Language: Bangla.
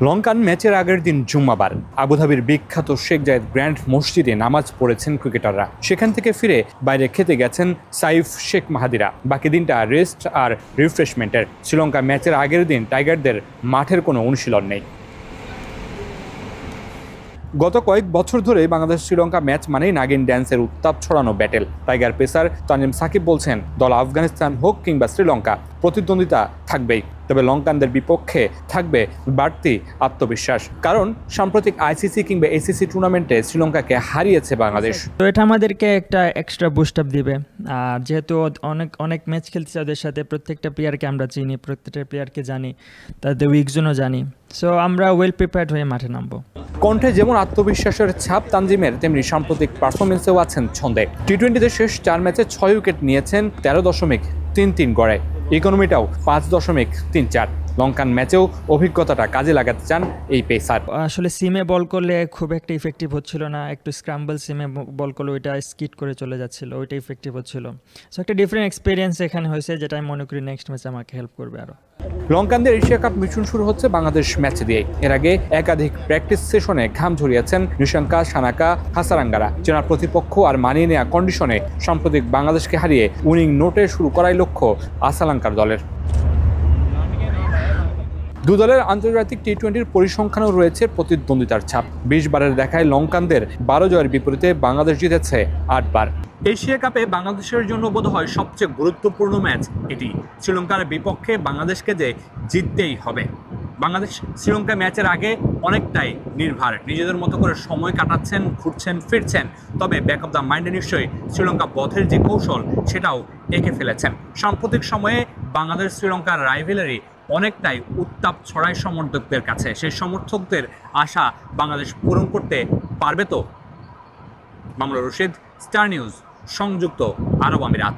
লঙ্কান ম্যাচের আগের দিন জুম্মাবার আবুধাবির বিখ্যাত শেখ জায়েদ গ্র্যান্ড মসজিদে নামাজ পড়েছেন ক্রিকেটাররা। সেখান থেকে ফিরে বাইরে খেতে গেছেন সাইফ শেখ মাহাদিরা। বাকি দিনটা রেস্ট আর রিফ্রেশমেন্টের। শ্রীলঙ্কা ম্যাচের আগের দিন টাইগারদের মাঠের কোনো অনুশীলন নেই। গত কয়েক বছর ধরে বাংলাদেশ শ্রীলঙ্কা ম্যাচ মানেই নাগিন ড্যান্সের উত্তাপ ছড়ানো battle. Tiger pacer Tanzim Sakib বলছেন, দল আফগানিস্তান হোক কিংবা শ্রীলঙ্কা, প্রতিদ্বন্দ্বিতা থাকবেই। তবে লঙ্কানদের বিপক্ষে থাকবে বাড়তি আত্মবিশ্বাস, কারণ সাম্প্রতিক আইসিসি কিংবা এসিসি টুর্নামেন্টে শ্রীলঙ্কাকে হারিয়েছে বাংলাদেশ। তো এটা আমাদেরকে একটা এক্সট্রা বুস্ট আপ দিবে। আর যেহেতু অনেক ম্যাচ খেলছে ওদের সাথে, প্রত্যেকটা প্লেয়ারকে আমরা চিনি, প্রত্যেকটা প্লেয়ারকে জানি, তাদের উইক জোনও জানি। সো আমরা ওয়েল প্রিপেয়ার্ড হয়ে মাঠে নামবো। কণ্ঠে যেমন আত্মবিশ্বাসের ছাপ তানজিমের, তেমনি সাম্প্রতিক পারফরমেন্সেও আছেন ছন্দে। টি-20তে শেষ 4 ম্যাচে 6 উইকেট নিয়েছেন 13.33 গড়ে। ইকোনমিটাও 5.34। লঙ্কান ম্যাচেও অভিজ্ঞতাটা কাজে লাগাতে চান এই পেসার। আসলে সিমে বল করলে খুব একটা ইফেক্টিভ হচ্ছিল না, একটু স্ক্রাম্বল সিমে বল করলে ওইটা স্কিট করে চলে যাচ্ছিল, ওইটা ইফেক্টিভ হচ্ছিল। সো একটা ডিফারেন্ট এক্সপিরিয়েন্স এখানে হয়েছে, যেটা আমি মনে করি নেক্সট ম্যাচে আমাকে হেল্প করবে আরও। লঙ্কানদের এশিয়া কাপ মিশন শুরু হচ্ছে বাংলাদেশ ম্যাচ দিয়ে। এর আগে একাধিক প্র্যাকটিস সেশনে ঘাম ঝরিয়েছেন নিশাঙ্কা, সানাকা, হাসারাঙ্গারা। চেনা প্রতিপক্ষ আর মানিয়ে নেওয়া কন্ডিশনে সাম্প্রতিক বাংলাদেশকে হারিয়ে উইনিং নোটে শুরু করাই লক্ষ্য আসালাঙ্কার দলের। দু দলের আন্তর্জাতিক টি-20-র পরিসংখ্যানেও রয়েছে প্রতিদ্বন্দ্বিতার ছাপ। 20 বারের দেখায় লঙ্কানদের 12 জয়ের বিপরীতে বাংলাদেশ জিতেছে 8 বার। এশিয়া কাপে বাংলাদেশের জন্য বোধহয় সবচেয়ে গুরুত্বপূর্ণ ম্যাচ এটি। শ্রীলঙ্কার বিপক্ষে বাংলাদেশকে যে জিততেই হবে। বাংলাদেশ শ্রীলঙ্কা ম্যাচের আগে অনেকটাই নির্ভার, নিজেদের মতো করে সময় কাটাচ্ছেন, ঘুরছেন ফিরছেন। তবে ব্যাক অফ দ্য মাইন্ডে নিশ্চয়ই শ্রীলঙ্কা বধের যে কৌশল, সেটাও এঁকে ফেলেছেন। সাম্প্রতিক সময়ে বাংলাদেশ শ্রীলঙ্কার রাইভেলারি অনেকটাই উত্তাপ ছড়ায় সমর্থকদের কাছে। সেই সমর্থকদের আশা বাংলাদেশ পূরণ করতে পারবে তো? মামুনুর রশিদ, স্টার নিউজ, সংযুক্ত আরব আমিরাত।